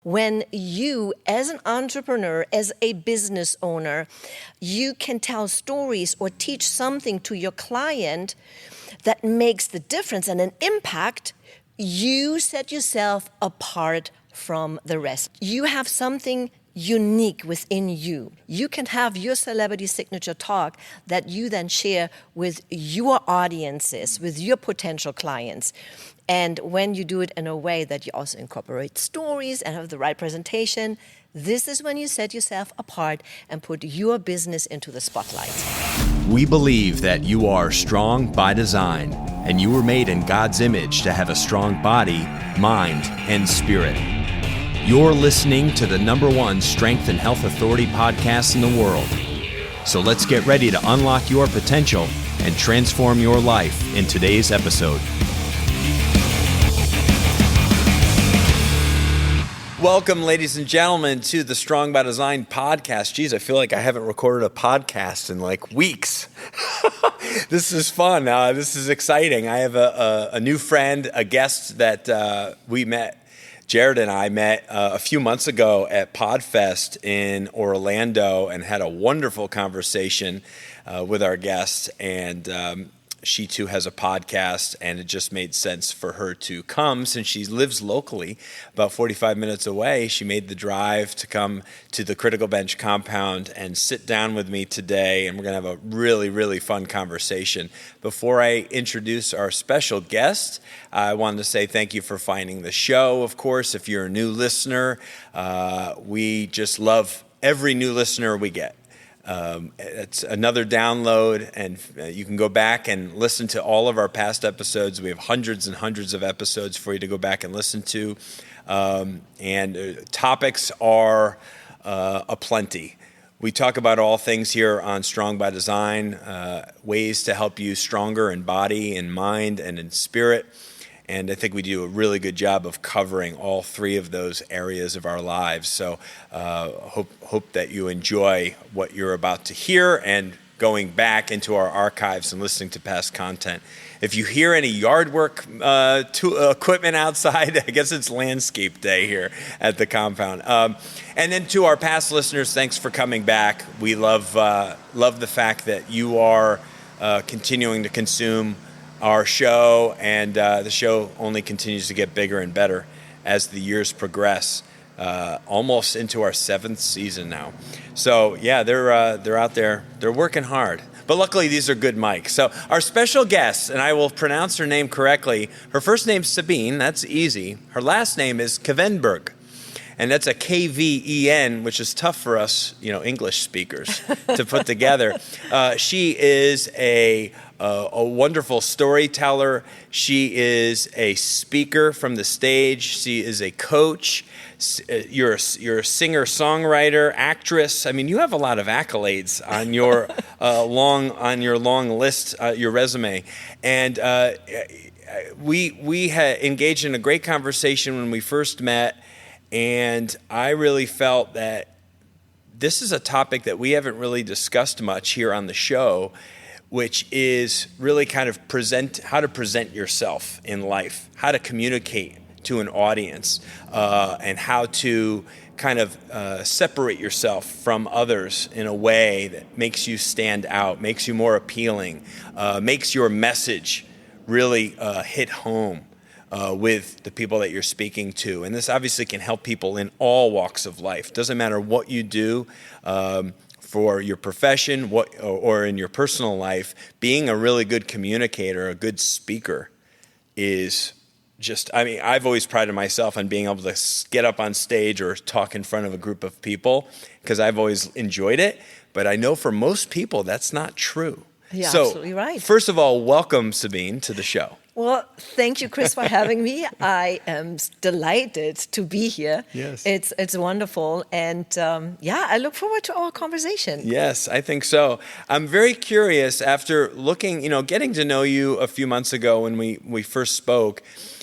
When you, as an entrepreneur, as a business owner, you can tell stories or teach something to your client that makes the difference and an impact, you set yourself apart from the rest. You have something unique within you. You can have your celebrity signature talk that you then share with your audiences, with your potential clients. And when you do it in a way that you also incorporate stories and have the right presentation, this is when you set yourself apart and put your business into the spotlight. We believe that you are strong by design, and you were made in God's image to have a strong body, mind, and spirit. You're listening to the #1 Strength and Health Authority podcast in the world. So let's get ready to unlock your potential and transform your life in today's episode. Welcome, ladies and gentlemen, to the Strong by Design podcast. Geez, I feel like I haven't recorded a podcast in like weeks. This is fun. This is exciting. I have a new friend, a guest that we met. Jared and I met a few months ago at PodFest in Orlando and had a wonderful conversation with our guest. And she too has a podcast, and it just made sense for her to come since she lives locally, about 45 minutes away. She made the drive to come to the Critical Bench compound and sit down with me today, and we're going to have a really, really fun conversation. Before I introduce our special guest, I wanted to say thank you for finding the show. Of course, if you're a new listener, we just love every new listener we get. It's another download, and you can go back and listen to all of our past episodes. We have hundreds and hundreds of episodes for you to go back and listen to, and topics are aplenty. We talk about all things here on Strong by Design, ways to help you stronger in body, in mind, and in spirit. And I think we do a really good job of covering all three of those areas of our lives. So hope that you enjoy what you're about to hear and going back into our archives and listening to past content. If you hear any yard work equipment outside, I guess it's landscape day here at the compound. And then to our past listeners, thanks for coming back. We love the fact that you are continuing to consume our show, and the show only continues to get bigger and better as the years progress, almost into our 7th season now. So yeah, they're out there, they're working hard. But luckily, these are good mics. So our special guest, and I will pronounce her name correctly. Her first name's Sabine, that's easy. Her last name is Kvenberg. And that's a K-V-E-N, which is tough for us, English speakers to put together. She is a wonderful storyteller. She is a speaker from the stage. She is a coach. You're a singer-songwriter, actress. I mean, you have a lot of accolades on your long list, your resume. And we had engaged in a great conversation when we first met. And I really felt that this is a topic that we haven't really discussed much here on the show, which is really kind of how to present yourself in life, how to communicate to an audience, and how to kind of separate yourself from others in a way that makes you stand out, makes you more appealing, makes your message really hit home with the people that you're speaking to. And this obviously can help people in all walks of life. Doesn't matter what you do for your profession or in your personal life, being a really good communicator, a good speaker is I've always prided myself on being able to get up on stage or talk in front of a group of people because I've always enjoyed it. But I know for most people, that's not true. Yeah, so, absolutely right. First of all, welcome, Sabine, to the show. Well, thank you, Chris, for having me. I am delighted to be here. Yes. It's wonderful. And I look forward to our conversation. Yes, I think so. I'm very curious after getting to know you a few months ago when we first spoke,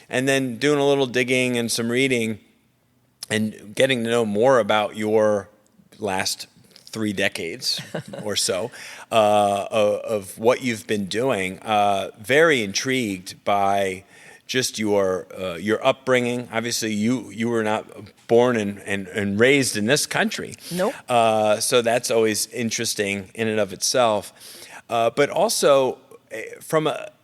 and then doing a little digging and some reading and getting to know more about your last 3 decades or so of what you've been doing. Very intrigued by just your upbringing. Obviously, you were not born and raised in this country. Nope. So that's always interesting in and of itself. But also,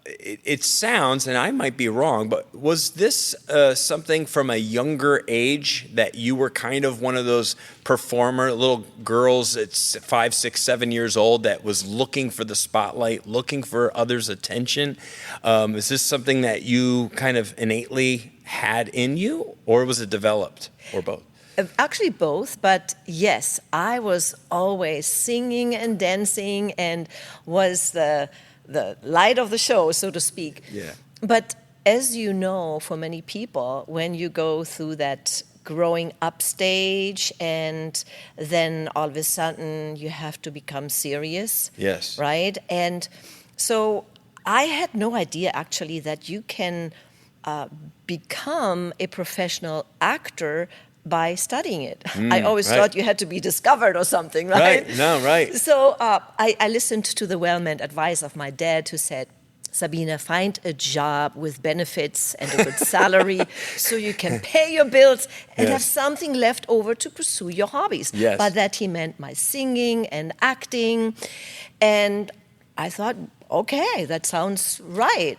it sounds, and I might be wrong, but was this something from a younger age that you were kind of one of those little girls at 5, 6, 7 years old that was looking for the spotlight, looking for others' attention? Is this something that you kind of innately had in you, or was it developed, or both? Actually both, but yes, I was always singing and dancing and was the light of the show, so to speak. Yeah. But as you know, for many people, when you go through that growing up stage and then all of a sudden you have to become serious. Yes. Right? And so I had no idea actually that you can become a professional actor by studying it. I always thought you had to be discovered or something, right? Right, no, right. So I listened to the well-meant advice of my dad, who said, Sabine, find a job with benefits and a good salary so you can pay your bills and have something left over to pursue your hobbies. Yes. By that he meant my singing and acting. And I thought, okay, that sounds right?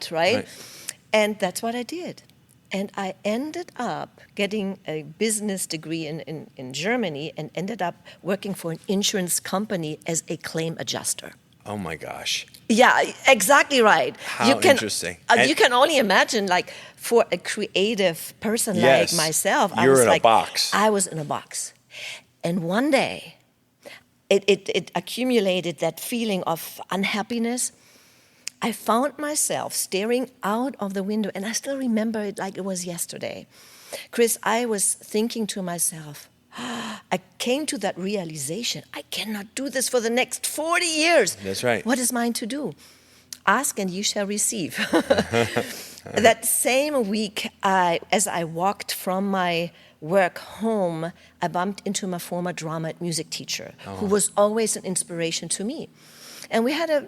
And that's what I did. And I ended up getting a business degree in Germany and ended up working for an insurance company as a claim adjuster. Oh my gosh. Yeah, exactly right. How interesting. You can only imagine, like, for a creative person like myself, I was in like, a box. I was in a box. And one day, it accumulated that feeling of unhappiness. I found myself staring out of the window, and I still remember it like it was yesterday. Chris, I was thinking to myself, I came to that realization, I cannot do this for the next 40 years. That's right. What is mine to do? Ask and you shall receive. That same week, as I walked from my work home, I bumped into my former drama and music teacher, who was always an inspiration to me. And we had a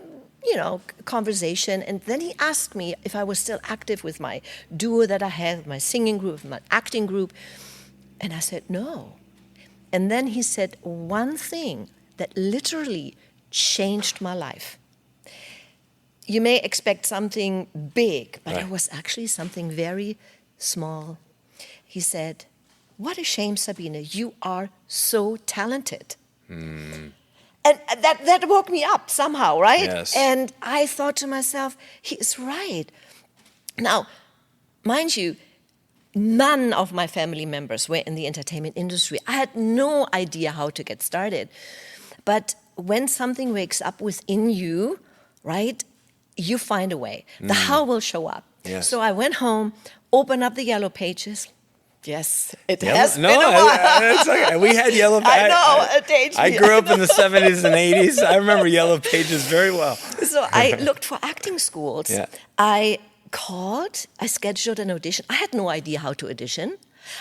conversation, and then he asked me if I was still active with my duo that I had, my singing group, my acting group, and I said no. And then he said one thing that literally changed my life. You may expect something big, but it was actually something very small. He said, "What a shame, Sabine, you are so talented." And that woke me up somehow, right? Yes. And I thought to myself, he is right. Now, mind you, none of my family members were in the entertainment industry. I had no idea how to get started. But when something wakes up within you, right, you find a way. The how will show up. Yes. So I went home, opened up the yellow pages. Yes, it has been a while. It's okay. We had yellow pages. I know, it aged me. I grew up in the 70s and 80s. I remember yellow pages very well. So I looked for acting schools. Yeah. I called, I scheduled an audition. I had no idea how to audition.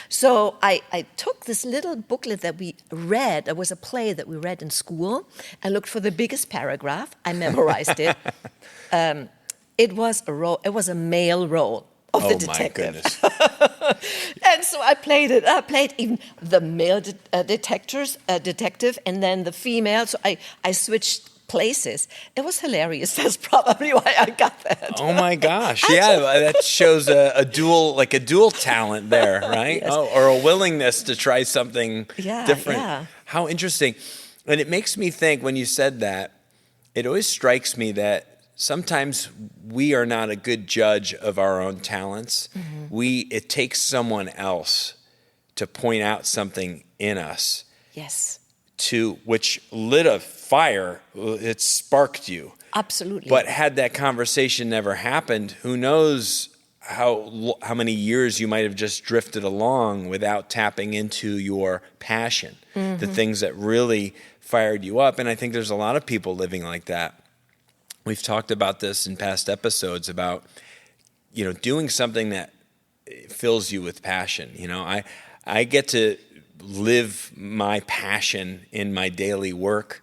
So I took this little booklet that we read. It was a play that we read in school. I looked for the biggest paragraph. I memorized it. It was a male role of the detective. Oh, my goodness. And so I played it. I played even the male detective and then the female. So I switched places. It was hilarious. That's probably why I got that. Oh my gosh! Yeah, that shows a dual talent there, right? Yes. Or a willingness to try something different. Yeah. How interesting! And it makes me think when you said that. It always strikes me that sometimes we are not a good judge of our own talents. Mm-hmm. It takes someone else to point out something in us. Yes. Which lit a fire. It sparked you. Absolutely. But had that conversation never happened, who knows how many years you might have just drifted along without tapping into your passion, the things that really fired you up. And I think there's a lot of people living like that. We've talked about this in past episodes about, doing something that fills you with passion. I get to live my passion in my daily work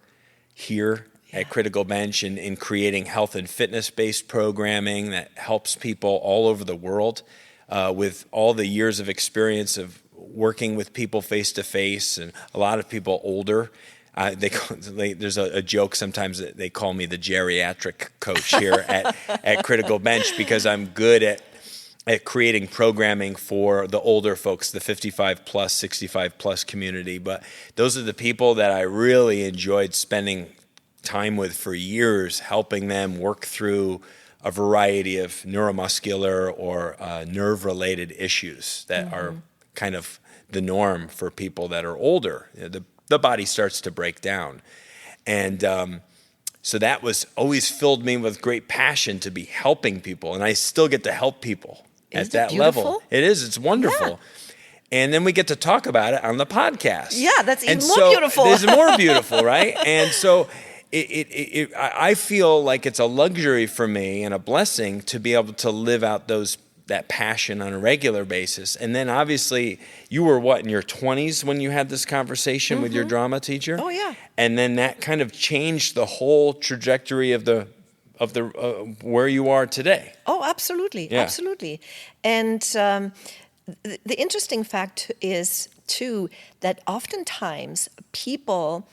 here at Critical Bench in creating health and fitness-based programming that helps people all over the world with all the years of experience of working with people face to face, and a lot of people older. There's a joke sometimes that they call me the geriatric coach here at Critical Bench, because I'm good at creating programming for the older folks, the 55 plus, 65 plus community. But those are the people that I really enjoyed spending time with for years, helping them work through a variety of neuromuscular or nerve-related issues that are kind of the norm for people that are older. The body starts to break down. And so that was always filled me with great passion to be helping people. And I still get to help people at that level. It is. It's wonderful. Yeah. And then we get to talk about it on the podcast. Yeah, that's even more beautiful. It's more beautiful, right? And so I feel like it's a luxury for me and a blessing to be able to live out that passion on a regular basis. And then obviously you were in your 20s when you had this conversation with your drama teacher? Oh yeah. And then that kind of changed the whole trajectory of the where you are today. Oh, absolutely. Yeah. Absolutely. And the interesting fact is too that oftentimes people,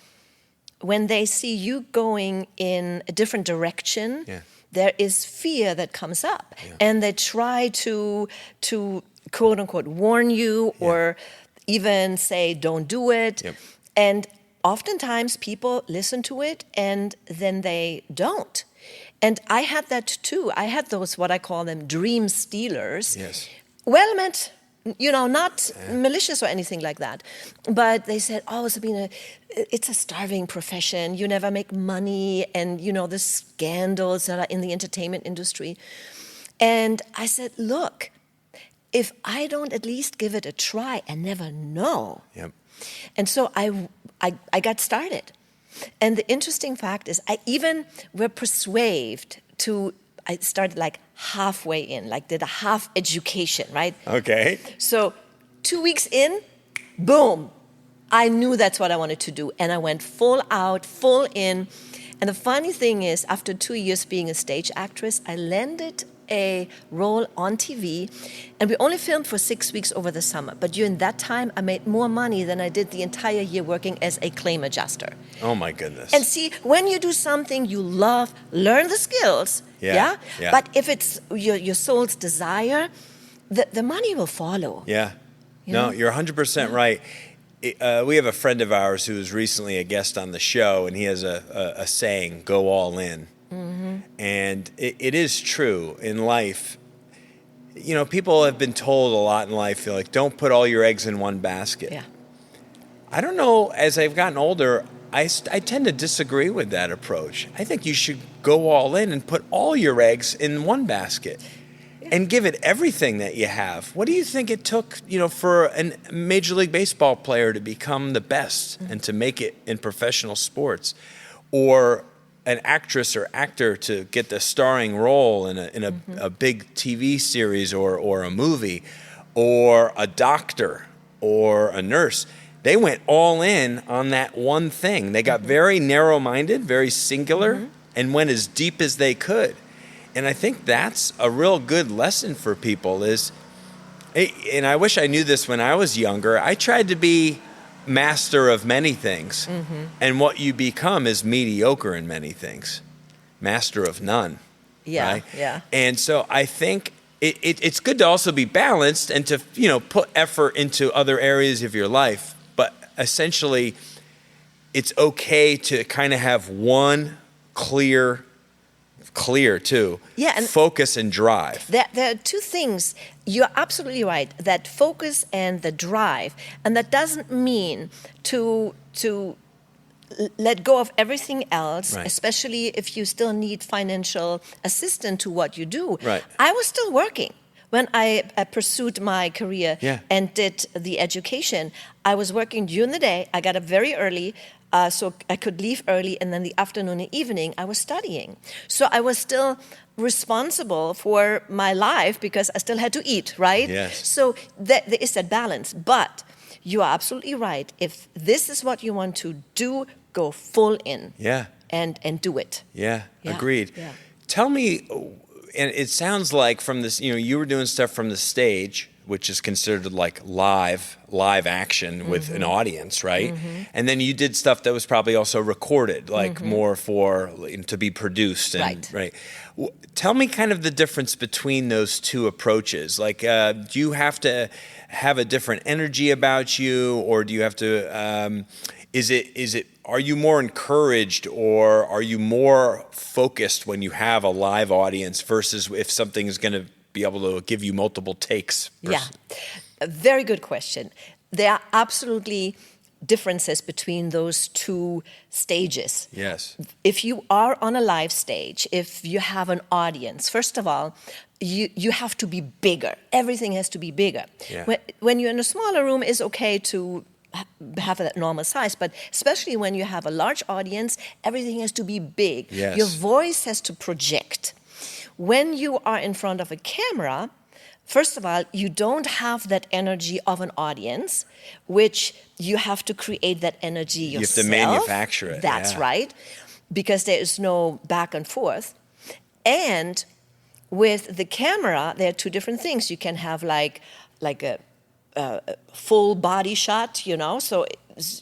when they see you going in a different direction, there is fear that comes up, and they try to quote unquote warn you or even say don't do it. And oftentimes people listen to it and then they don't. And I had that too. I had those, what I call them, dream stealers. Yes. Well meant, not malicious or anything like that. But they said, oh, Sabine, it's a starving profession. You never make money. And, the scandals that are in the entertainment industry. And I said, look, if I don't at least give it a try, I never know. Yep. And so I got started. And the interesting fact is I even were persuaded I started like halfway in, like did a half education, right? Okay. So 2 weeks in, boom, I knew that's what I wanted to do. And I went full out, full in. And the funny thing is, after 2 years being a stage actress, I landed a role on TV, and we only filmed for 6 weeks over the summer. But during that time, I made more money than I did the entire year working as a claim adjuster. Oh my goodness. And see, when you do something you love, learn the skills, yeah? But if it's your soul's desire, the money will follow. Yeah. You're 100% right. We have a friend of ours who was recently a guest on the show, and he has a saying, go all in. And it is true in life. People have been told a lot in life, like, don't put all your eggs in one basket. Yeah. I don't know, as I've gotten older, I tend to disagree with that approach. I think you should go all in and put all your eggs in one basket and give it everything that you have. What do you think it took, for a Major League Baseball player to become the best and to make it in professional sports? Or an actress or actor to get the starring role in a big TV series or a movie, or a doctor or a nurse? They went all in on that one thing. They got very narrow-minded, very singular, and went as deep as they could. And I think that's a real good lesson for people and I wish I knew this when I was younger. I tried to be master of many things, and what you become is mediocre in many things, master of none. Right? And so I think it's good to also be balanced and to put effort into other areas of your life, but essentially it's okay to kind of have one clear too. And focus and drive. There are two things. You're absolutely right. That focus and the drive, and that doesn't mean to let go of everything else, especially if you still need financial assistance to what you do. Right. I was still working when I pursued my career and did the education. I was working during the day. I got up very early. So I could leave early, and then the afternoon and evening I was studying. So I was still responsible for my life because I still had to eat, right? Yes. So there is that balance. But you are absolutely right. If this is what you want to do, go full in. Yeah. And do it. Yeah. Agreed. Yeah. Tell me, and it sounds like from this, you were doing stuff from the stage, which is considered like live action with an audience, right? And then you did stuff that was probably also recorded, like more to be produced. And, right. Tell me kind of the difference between those two approaches. Like, do you have to have a different energy about you, or do you have to, are you more encouraged, or are you more focused when you have a live audience versus if something is going to be able to give you multiple takes? Yeah, a very good question. There are absolutely differences between those two stages. Yes. If you are on a live stage, if you have an audience, first of all, you have to be bigger. Everything has to be bigger. Yeah. When you're in a smaller room, it's okay to have that normal size, but especially when you have a large audience, everything has to be big. Yes. Your voice has to project. When you are in front of a camera, first of all, you don't have that energy of an audience, which you have to create that energy yourself. You have to manufacture it. That's right, because there is no back and forth. And with the camera, there are two different things. You can have like a full body shot, so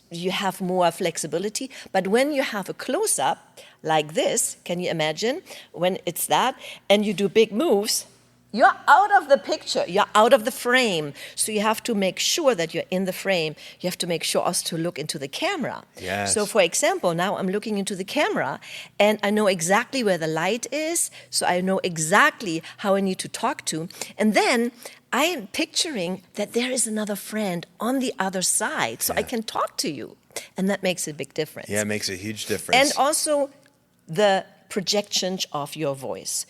you have more flexibility. But when you have a close-up like this, can you imagine when it's that, and you do big moves, you're out of the picture, you're out of the frame. So you have to make sure that you're in the frame. You have to make sure also to look into the camera. Yes. So for example, now I'm looking into the camera and I know exactly where the light is, so I know exactly how I need to talk to. And then I am picturing that there is another friend on the other side, so I can talk to you. And that makes a big difference. Yeah, it makes a huge difference. And also the projections of your voice.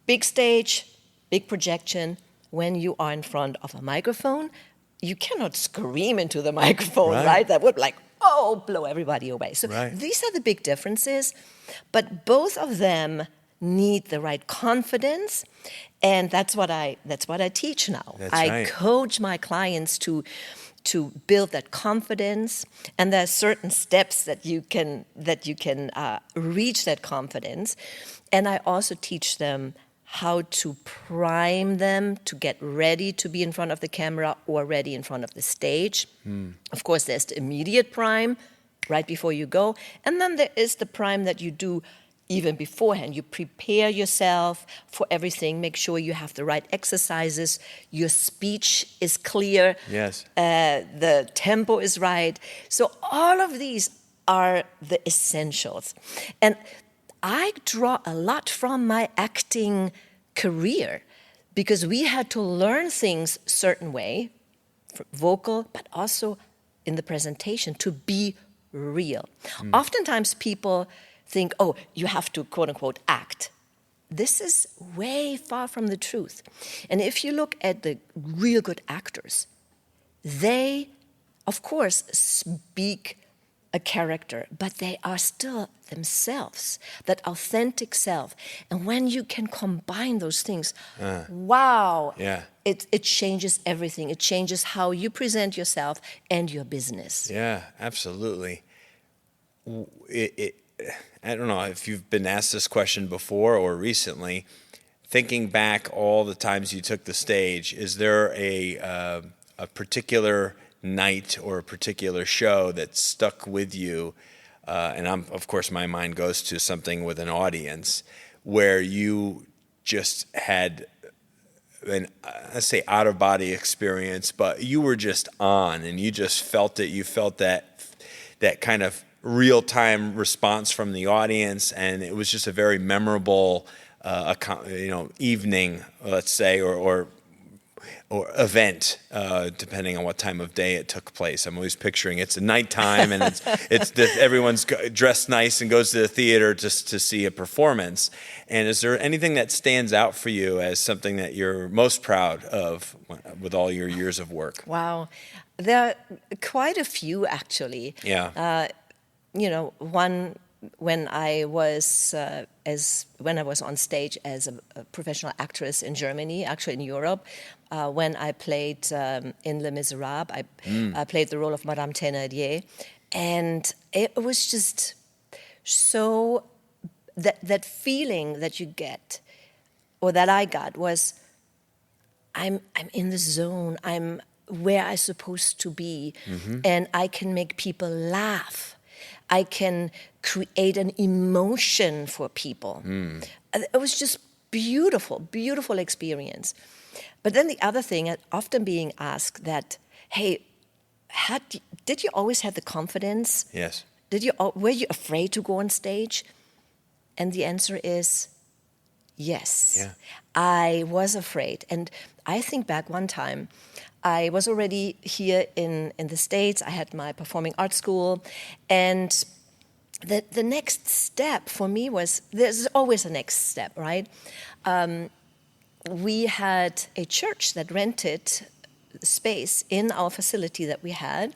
Big stage, big projection. When you are in front of a microphone, you cannot scream into the microphone, right? That would blow everybody away. So these are the big differences, but both of them need the right confidence, and that's what I teach now. I coach my clients to build that confidence, and there are certain steps that you can reach that confidence, and I also teach them how to prime them to get ready to be in front of the camera or ready in front of the stage. Of course, there's the immediate prime right before you go, and then there is the prime that you do even beforehand. You prepare yourself for everything, make sure you have the right exercises, your speech is clear, the tempo is right. So all of these are the essentials. And I draw a lot from my acting career because we had to learn things a certain way, vocal, but also in the presentation, to be real. Oftentimes people think, oh, you have to, quote unquote, act. This is way far from the truth. And if you look at the real good actors, they, of course, speak a character, but they are still themselves, that authentic self. And when you can combine those things, it changes everything. It changes how you present yourself and your business. Yeah, absolutely. I don't know if you've been asked this question before or recently. Thinking back all the times you took the stage, is there a particular night or a particular show that stuck with you? And of course, my mind goes to something with an audience where you just had I say out of body experience, but you were just on and you just felt it. You felt that kind of real-time response from the audience, and it was just a very memorable evening, let's say, or event, depending on what time of day it took place. I'm always picturing it's a nighttime and everyone's dressed nice and goes to the theater just to see a performance. And is there anything that stands out for you as something that you're most proud of with all your years of work? Wow, there are quite a few actually. Yeah. One when I was on stage as a professional actress in Germany, actually in Europe, when I played in Les Miserables, I played the role of Madame Thénardier, and it was just so that feeling that you get or that I got was, I'm in the zone. I'm where I'm supposed to be, and I can make people laugh. I can create an emotion for people. It was just beautiful, beautiful experience. But then the other thing, often being asked that, hey, did you always have the confidence? Yes. Were you afraid to go on stage? And the answer is yes. Yeah. I was afraid. And I think back one time, I was already here in the States. I had my performing arts school. And the next step for me was, there's always a next step, right? We had a church that rented space in our facility that we had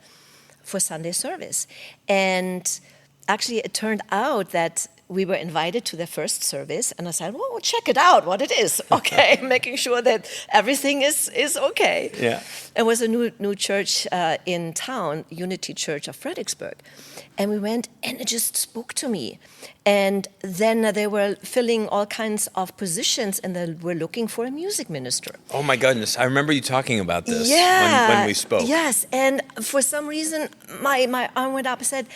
for Sunday service. And actually, it turned out that we were invited to the first service, and I said, well, check it out, what it is, okay, making sure that everything is okay. Yeah. It was a new church in town, Unity Church of Fredericksburg. And we went, and it just spoke to me. And then they were filling all kinds of positions, and they were looking for a music minister. Oh my goodness, I remember you talking about this when we spoke. Yes, and for some reason, my arm went up and said,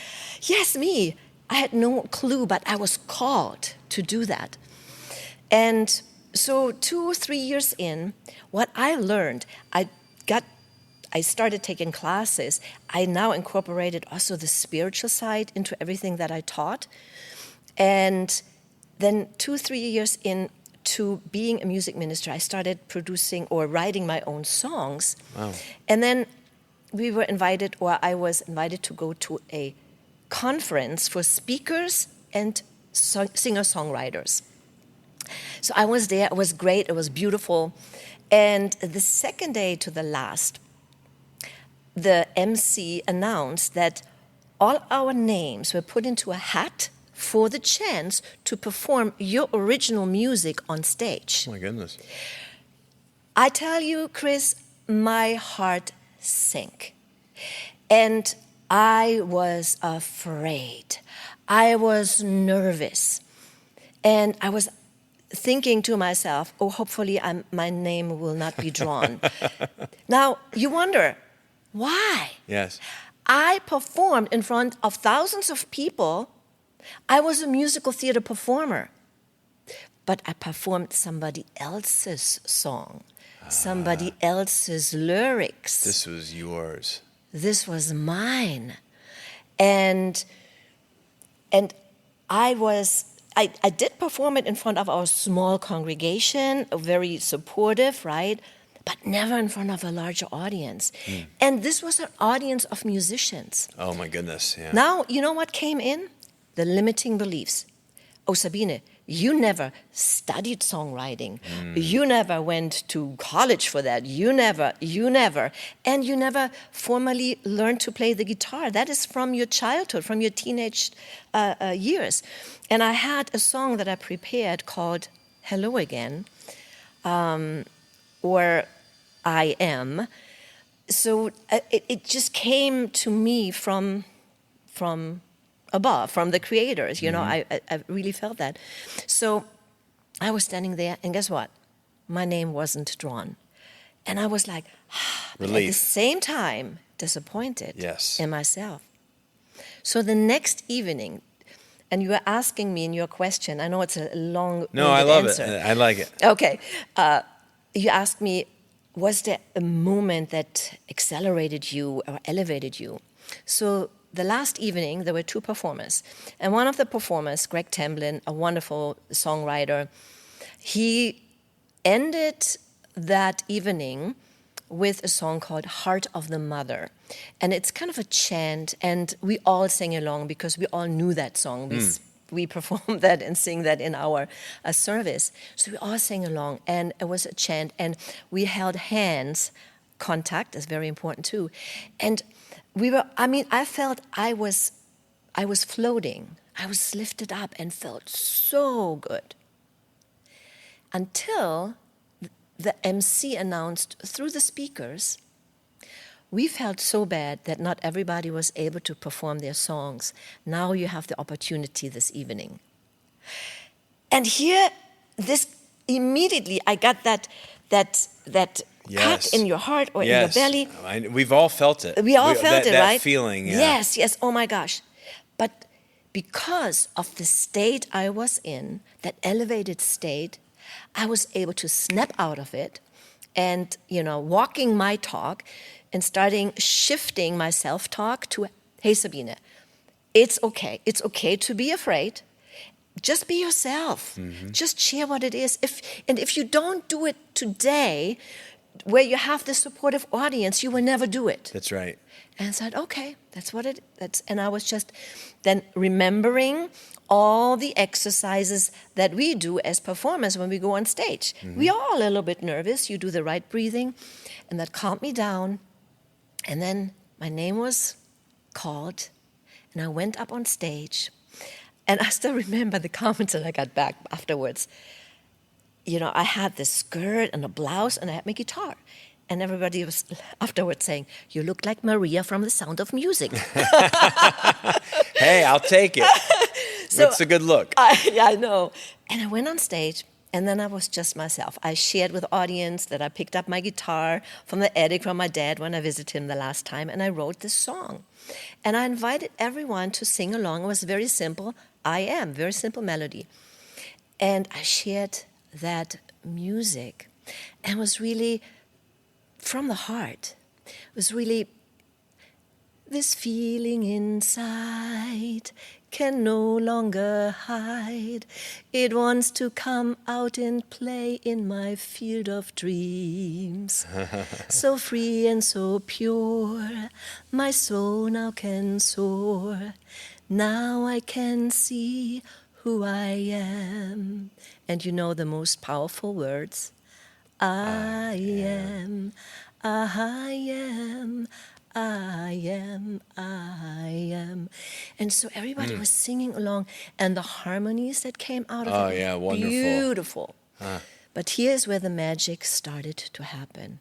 yes, me. I had no clue, but I was called to do that. And so 2 or 3 years in, what I learned, I started taking classes. I now incorporated also the spiritual side into everything that I taught. And then 2 or 3 years into being a music minister, I started producing or writing my own songs. Wow. And then I was invited to go to a conference for speakers and singer-songwriters. So I was there. It was great. It was beautiful. And the second day to the last, the MC announced that all our names were put into a hat for the chance to perform your original music on stage. Oh my goodness. I tell you, Chris, my heart sank. And I was afraid. I was nervous. And I was thinking to myself, oh, hopefully my name will not be drawn. Now, you wonder, why? Yes. I performed in front of thousands of people. I was a musical theater performer. But I performed somebody else's song, somebody else's lyrics. This was yours. This was mine. And I did perform it in front of our small congregation, very supportive, right? But never in front of a larger audience. And this was an audience of musicians. Oh my goodness, yeah. Now, you know what came in? The limiting beliefs. Oh, Sabine, you never studied songwriting. You never went to college for that. You never. And you never formally learned to play the guitar. That is from your childhood, from your teenage years. And I had a song that I prepared called Hello Again, or I Am. So it just came to me from above, from the creators, you know, I really felt that. So I was standing there, and guess what? My name wasn't drawn. And I was like, but at the same time, disappointed in myself. So the next evening, and you were asking me in your question, I know it's a long answer. No, I love it. I like it. Okay. You asked me, was there a moment that accelerated you or elevated you? So the last evening, there were 2 performers. And one of the performers, Greg Tamblyn, a wonderful songwriter, he ended that evening with a song called Heart of the Mother. And it's kind of a chant, and we all sang along because we all knew that song. We performed that and sing that in our service. So we all sang along, and it was a chant, and we held hands. Contact is very important too. And I felt I was floating. I was lifted up and felt so good. Until the MC announced through the speakers, we felt so bad that not everybody was able to perform their songs. Now you have the opportunity this evening. And here, this immediately I got that cut in your heart or in your belly. We've all felt it. We all felt it, right? That feeling, yeah. Yes, oh my gosh. But because of the state I was in, that elevated state, I was able to snap out of it and, walking my talk and starting shifting my self-talk to, hey, Sabine, it's okay. It's okay to be afraid. Just be yourself. Mm-hmm. Just share what it is. If you don't do it today, where you have this supportive audience, you will never do it. That's right. And I said, okay, and I was just then remembering all the exercises that we do as performers when we go on stage. Mm-hmm. We are all a little bit nervous. You do the right breathing, and that calmed me down. And then my name was called, and I went up on stage. And I still remember the comments that I got back afterwards. I had this skirt and a blouse, and I had my guitar. And everybody was afterwards saying, you look like Maria from The Sound of Music. Hey, I'll take it. It's a good look. I know. And I went on stage, and then I was just myself. I shared with the audience that I picked up my guitar from the attic from my dad when I visited him the last time, and I wrote this song. And I invited everyone to sing along. It was very simple. Very simple melody. And I shared that music, and it was really from the heart. It was really, this feeling inside can no longer hide. It wants to come out and play in my field of dreams. So free and so pure, my soul now can soar. Now I can see who I am. And the most powerful words, I am, I am, I am, I am. And so everybody was singing along, and the harmonies that came out of it. Oh, yeah, wonderful. Beautiful. But here's where the magic started to happen.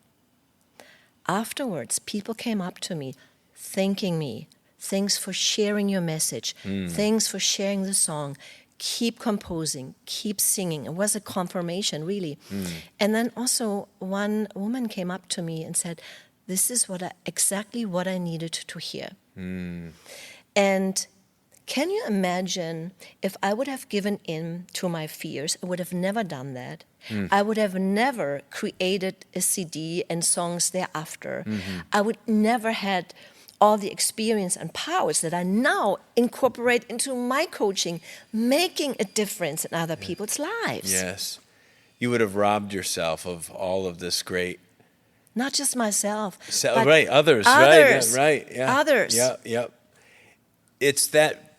Afterwards, people came up to me, thanking me. Thanks for sharing your message. Thanks for sharing the song. Keep composing, keep singing. It was a confirmation, really. And then also one woman came up to me and said, this is exactly what I needed to hear. And can you imagine if I would have given in to my fears? I would have never done that. I would have never created a CD and songs thereafter. I would never had all the experience and powers that I now incorporate into my coaching, making a difference in other people's lives. Yes. You would have robbed yourself of all of this great... Not just myself. Right, others. Right, yeah. Others. Yep. It's that,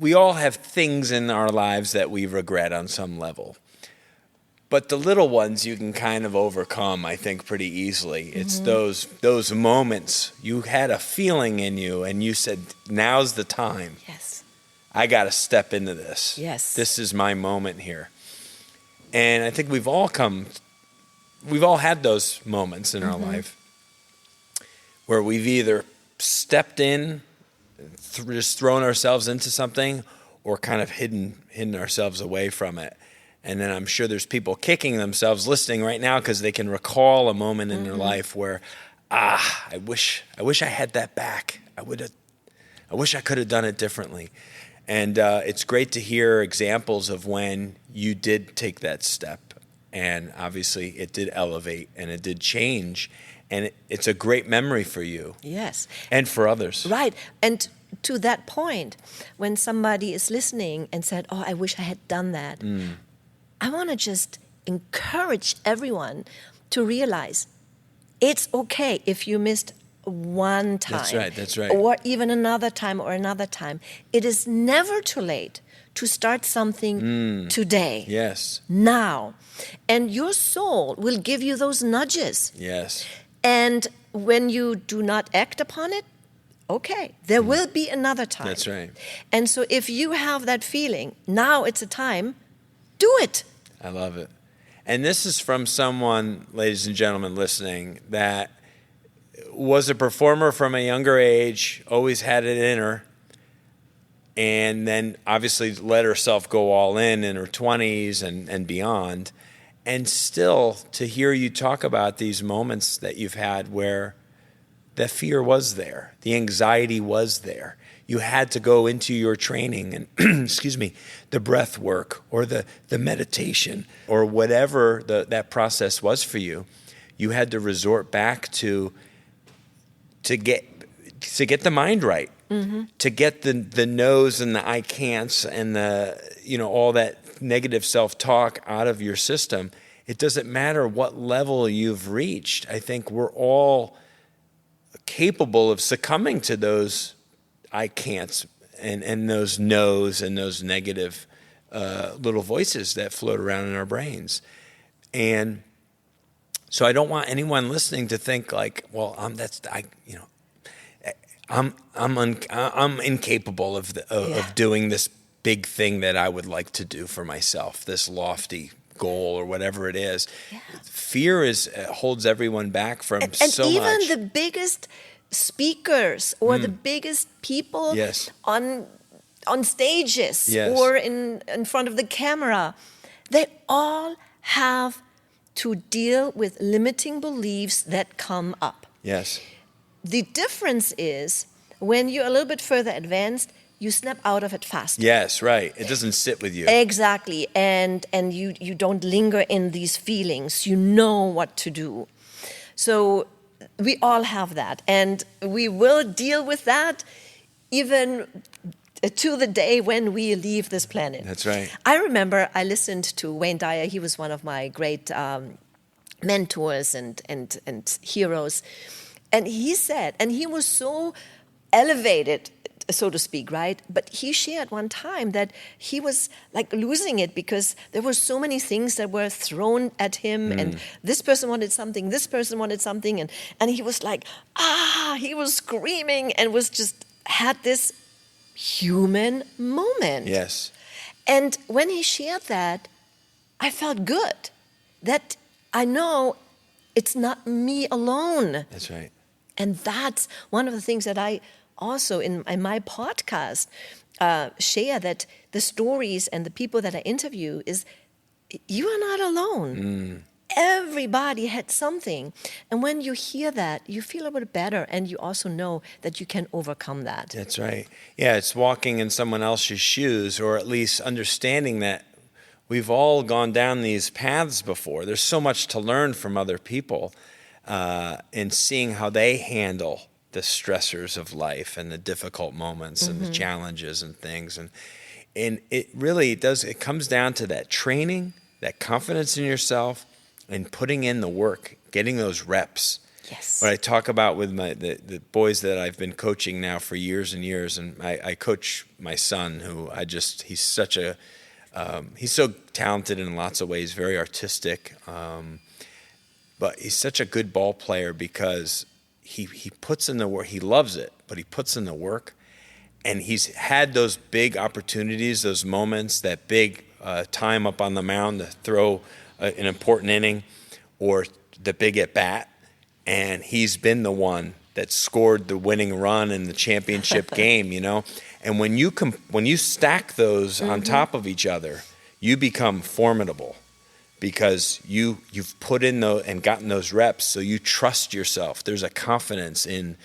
we all have things in our lives that we regret on some level. But the little ones you can kind of overcome, I think, pretty easily. It's those moments. You had a feeling in you, and you said, now's the time. Yes. I got to step into this. Yes. This is my moment here. And I think we've all had those moments in our life where we've either stepped in, just thrown ourselves into something, or kind of hidden ourselves away from it. And then I'm sure there's people kicking themselves listening right now because they can recall a moment in their life where, I wish I had that back. I wish I could have done it differently. And it's great to hear examples of when you did take that step. And obviously it did elevate and it did change. And it's a great memory for you. Yes. And for others. Right. And to that point, when somebody is listening and said, oh, I wish I had done that. I want to just encourage everyone to realize it's okay if you missed one time. That's right. Or even another time. It is never too late to start something today. Yes. Now. And your soul will give you those nudges. Yes. And when you do not act upon it, okay, there will be another time. That's right. And so if you have that feeling, now it's a time, do it. I love it. And this is from someone, ladies and gentlemen, listening, that was a performer from a younger age, always had it in her, and then obviously let herself go all in her 20s and beyond. And still to hear you talk about these moments that you've had where the fear was there, the anxiety was there. You had to go into your training and, excuse me, the breath work or the meditation or whatever that process was for you. You had to resort back to get the mind right, to get the no's and the I can'ts and all that negative self-talk out of your system. It doesn't matter what level you've reached. I think we're all capable of succumbing to those I can'ts and those no's and those negative little voices that float around in our brains. And so I don't want anyone listening to think like, well, I'm incapable of doing this big thing that I would like to do for myself, this lofty goal or whatever it is. Yeah. Fear holds everyone back from so much. And even the biggest speakers or the biggest people on stages or in front of the camera, they all have to deal with limiting beliefs that come up. Yes. The difference is when you're a little bit further advanced, you snap out of it faster. Yes, right. It doesn't sit with you. Exactly. And you don't linger in these feelings. You know what to do. So we all have that. And we will deal with that even to the day when we leave this planet. That's right. I remember I listened to Wayne Dyer. He was one of my great mentors and heroes. And he said, and he was so elevated, so to speak, right? But he shared one time that he was like losing it because there were so many things that were thrown at him, and this person wanted something, this person wanted something, and he was like, he was screaming and was just had this human moment. Yes. And when he shared that, I felt good that I know it's not me alone. That's right. And that's one of the things that I also in my podcast share, that the stories and the people that I interview is you are not alone. Everybody had something. And when you hear that, you feel a bit better, and you also know that you can overcome that. That's right. Yeah, it's walking in someone else's shoes, or at least understanding that we've all gone down these paths before. There's so much to learn from other people and seeing how they handle the stressors of life and the difficult moments and the challenges and things. And it really does, it comes down to that training, that confidence in yourself, and putting in the work, getting those reps. Yes. What I talk about with the boys that I've been coaching now for years and years, and I coach my son, who he's such a, he's so talented in lots of ways, very artistic, but he's such a good ball player because he puts in the work. He loves it, but he puts in the work, and he's had those big opportunities, those moments, that big time up on the mound to throw an important inning or the big at bat, and he's been the one that scored the winning run in the championship game, And when you stack those on top of each other, you become formidable because you've put in and gotten those reps, so you trust yourself. There's a confidence in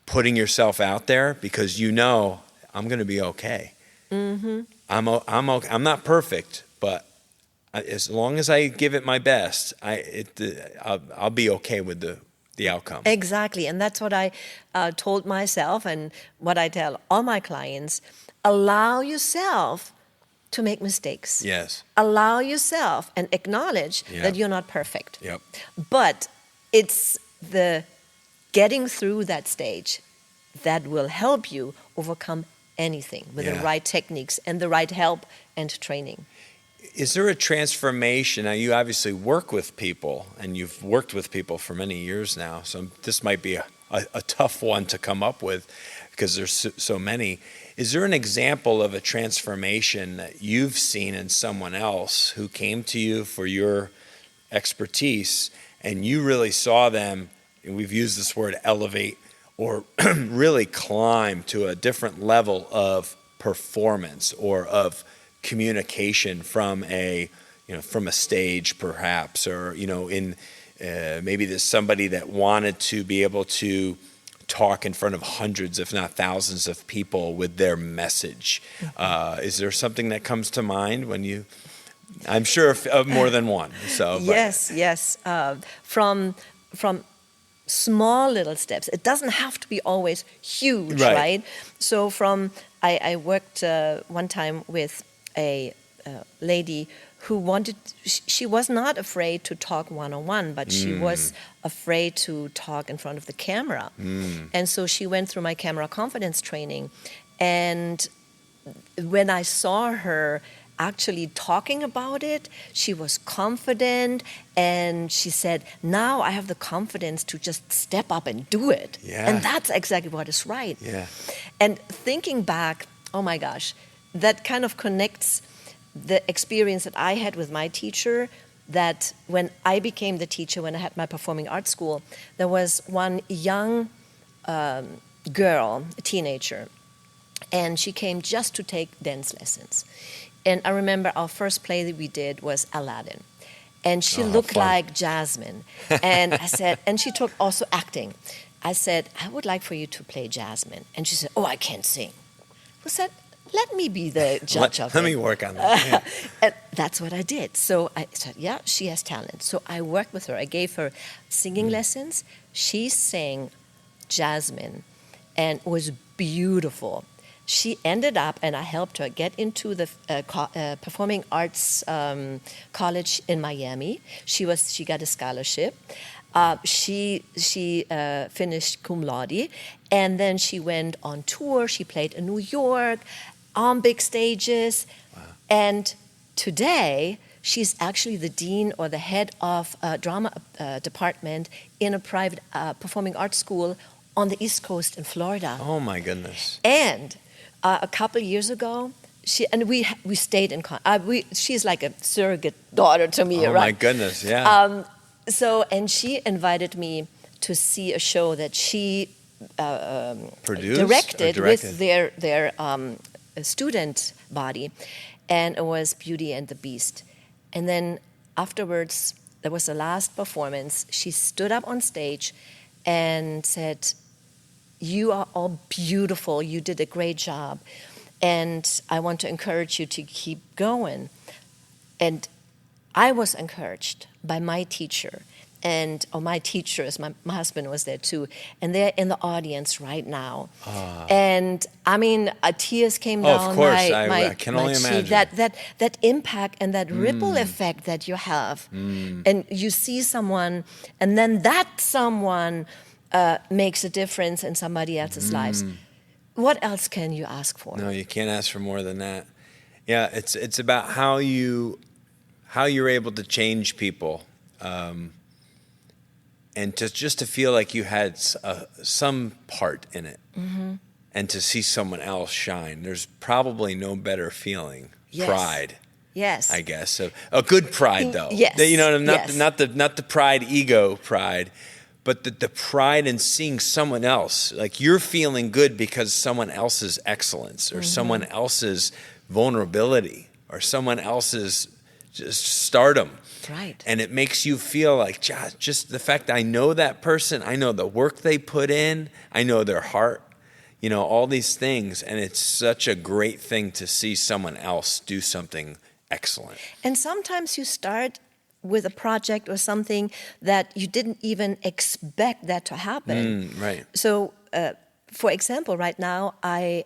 putting yourself out there because I'm going to be okay. I'm I'm not perfect, but as long as I give it my best, I'll be okay with the outcome. Exactly, and that's what I told myself and what I tell all my clients. Allow yourself to make mistakes. Yes. Allow yourself and acknowledge that you're not perfect. Yep. But it's the getting through that stage that will help you overcome anything with the right techniques and the right help and training. Is there a transformation? Now, you obviously work with people, and you've worked with people for many years now, so this might be a tough one to come up with because there's so many. Is there an example of a transformation that you've seen in someone else who came to you for your expertise, and you really saw them, and we've used this word elevate, or really climb to a different level of performance or of communication from a stage perhaps, or in maybe there's somebody that wanted to be able to talk in front of hundreds, if not thousands, of people with their message. Is there something that comes to mind when you? I'm sure of more than one. So yes. From small little steps. It doesn't have to be always huge, right? So I worked one time with a lady who she was not afraid to talk one-on-one, but she was afraid to talk in front of the camera. And so she went through my camera confidence training. And when I saw her actually talking about it, she was confident, and she said, now I have the confidence to just step up and do it. Yeah. And that's exactly what is right. Yeah. And thinking back, oh my gosh, that kind of connects the experience that I had with my teacher, that when I became the teacher, when I had my performing arts school, there was one young girl, a teenager, and she came just to take dance lessons. And I remember our first play that we did was Aladdin. And she looked like Jasmine. And I said, and she took also acting. I said, I would like for you to play Jasmine. And she said, oh, I can't sing. I said, let me be the judge of it. Let me work on that. Yeah. And that's what I did. So I said, yeah, she has talent. So I worked with her. I gave her singing lessons. She sang Jasmine and was beautiful. She ended up, and I helped her get into the performing arts college in Miami. She got a scholarship. She finished cum laude, and then she went on tour. She played in New York, on big stages, and today she's actually the dean or the head of drama department in a private performing arts school on the East Coast in Florida. Oh my goodness! And a couple years ago, we stayed in contact. She's like a surrogate daughter to me, right? Oh my goodness, yeah. And she invited me to see a show that she directed with their student body, and it was Beauty and the Beast. And then afterwards, there was the last performance. She stood up on stage and said, you are all beautiful. You did a great job. And I want to encourage you to keep going. And I was encouraged by my teacher. My teachers, my husband was there too. And they're in the audience right now. And I mean, tears came down of course. I can only imagine. That impact and that ripple effect that you have. And you see someone, and then that someone makes a difference in somebody else's lives. What else can you ask for? No, you can't ask for more than that. Yeah, it's about how you're able to change people, and just to feel like you had some part in it, and to see someone else shine. There's probably no better feeling. Yes. Pride. Yes. I guess so. A good pride, though. Yes. Not the pride, ego pride. But the pride in seeing someone else, like you're feeling good because someone else's excellence or someone else's vulnerability or someone else's just stardom. Right. And it makes you feel like just the fact that I know that person, I know the work they put in, I know their heart, all these things. And it's such a great thing to see someone else do something excellent. And sometimes you start with a project or something that you didn't even expect that to happen. Right. So, for example, right now I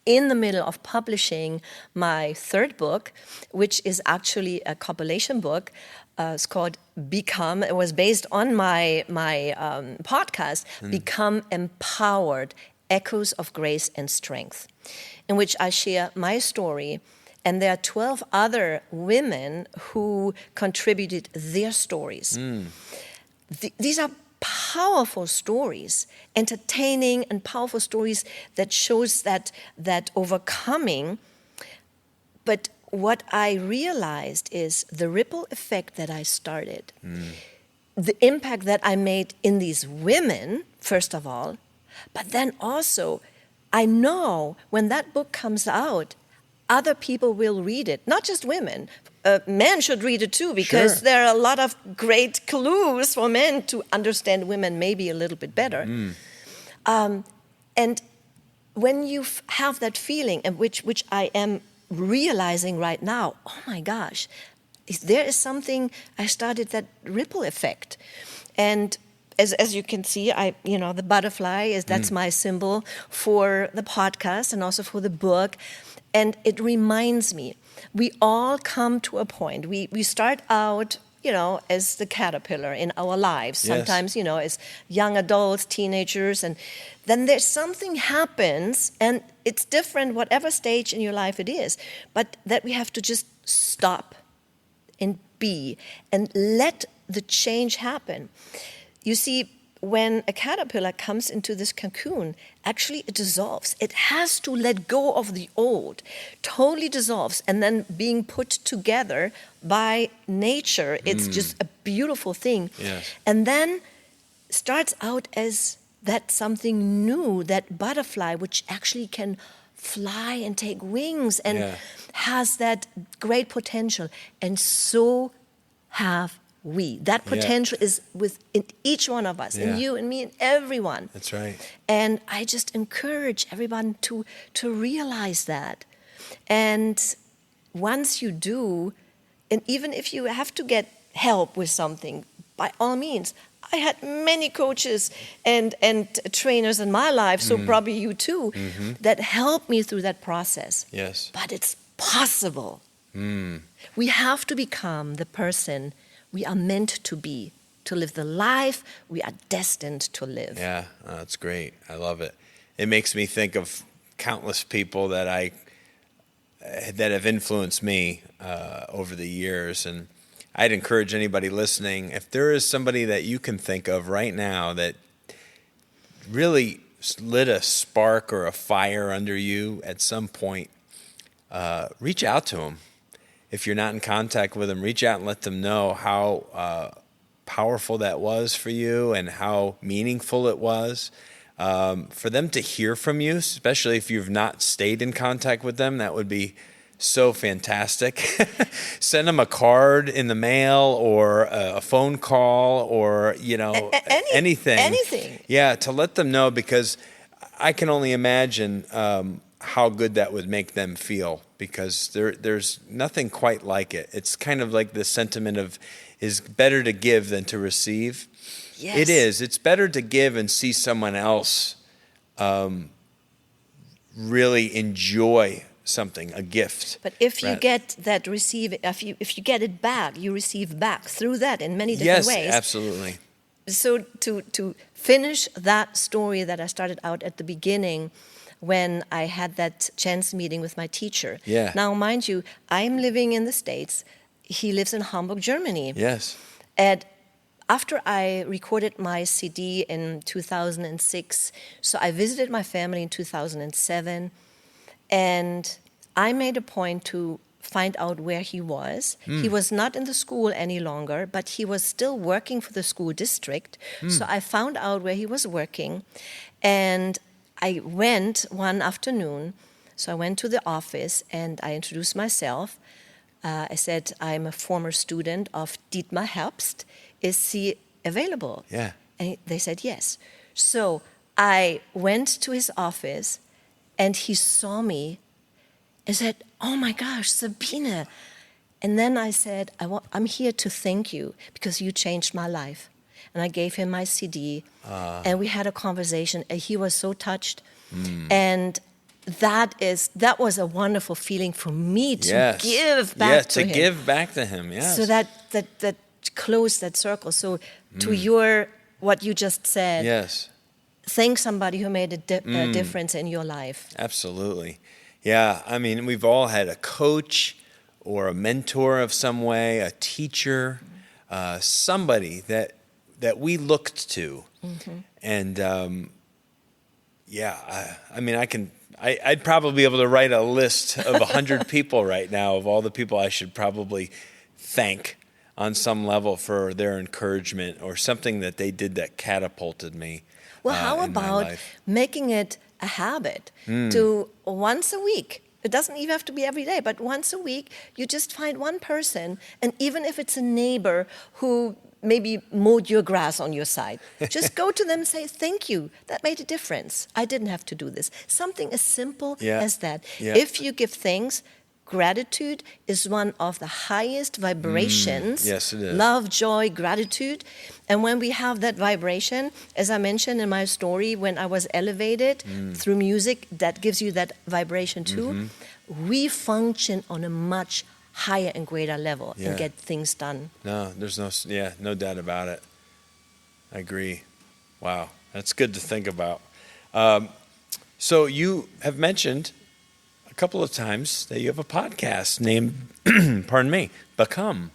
in the middle of publishing my third book, which is actually a compilation book. It's called Become. It was based on my podcast, Become Empowered, Echoes of Grace and Strength, in which I share my story. And there are 12 other women who contributed their stories. These are powerful stories, entertaining and powerful stories that shows that overcoming. But what I realized is the ripple effect that I started, the impact that I made in these women, first of all, but then also I know when that book comes out, other people will read it, not just women. Men should read it too, because Sure. there are a lot of great clues for men to understand women maybe a little bit better. And when you have that feeling, and which I am realizing right now, oh my gosh, there is something, I started that ripple effect. And as you can see, the butterfly that's my symbol for the podcast and also for the book. And it reminds me, we all come to a point. We start out, as the caterpillar in our lives. Yes. Sometimes, as young adults, teenagers, and then there's something happens, and it's different whatever stage in your life it is, but that we have to just stop and be and let the change happen. You see, when a caterpillar comes into this cocoon, actually it dissolves. It has to let go of the old, totally dissolves, and then being put together by nature. It's just a beautiful thing. Yes. And then starts out as that something new, that butterfly, which actually can fly and take wings and has that great potential. And so have we. That potential is within each one of us, in you and me and everyone. That's right. And I just encourage everyone to realize that. And once you do, and even if you have to get help with something, by all means. I had many coaches and trainers in my life, so probably you too, that helped me through that process. Yes. But it's possible. We have to become the person we are meant to be, to live the life we are destined to live. Yeah, that's great. I love it. It makes me think of countless people that have influenced me over the years. And I'd encourage anybody listening, if there is somebody that you can think of right now that really lit a spark or a fire under you at some point, reach out to them. If you're not in contact with them, reach out and let them know how powerful that was for you and how meaningful it was. For them to hear from you, especially if you've not stayed in contact with them, that would be so fantastic. Send them a card in the mail or a phone call or, anything. Anything. Yeah, to let them know, because I can only imagine how good that would make them feel, because there's nothing quite like it. It's kind of like the sentiment of, is better to give than to receive. Yes. It is. It's better to give and see someone else really enjoy something, a gift. But if you get that if you get it back, you receive back through that in many different ways. Yes, absolutely. So to finish that story that I started out at the beginning, when I had that chance meeting with my teacher. Yeah. Now, mind you, I'm living in the States. He lives in Hamburg, Germany. Yes. And after I recorded my CD in 2006, so I visited my family in 2007, and I made a point to find out where he was. He was not in the school any longer, but he was still working for the school district. So I found out where he was working, and I went one afternoon. So I went to the office and I introduced myself. I said, I'm a former student of Dietmar Herbst. Is he available? Yeah. And they said yes. So I went to his office and he saw me and said, oh my gosh, Sabine. And then I said, I'm here to thank you because you changed my life. And I gave him my CD, and we had a conversation, and he was so touched. And that was a wonderful feeling for me to give back to him. To give back to him, yes. So that closed that circle. So to what you just said, yes, thank somebody who made a difference in your life. Absolutely. Yeah, I mean, we've all had a coach or a mentor of some way, a teacher, somebody that we looked to. And I'd probably be able to write a list of 100 people right now of all the people I should probably thank on some level for their encouragement or something that they did that catapulted me. Well, how in my about life. making it a habit to once a week. It doesn't even have to be every day, but once a week, you just find one person, and even if it's a neighbor who maybe mowed your grass on your side, just go to them and say, thank you, that made a difference. I didn't have to do this. Something as simple as that. Yeah. If you give thanks, gratitude is one of the highest vibrations. Yes, it is. Love, joy, gratitude. And when we have that vibration, as I mentioned in my story, when I was elevated through music, that gives you that vibration too. We function on a much higher and greater level and get things done. No, there's no doubt about it. I agree. Wow, that's good to think about. So you have mentioned a couple of times that you have a podcast named, Become.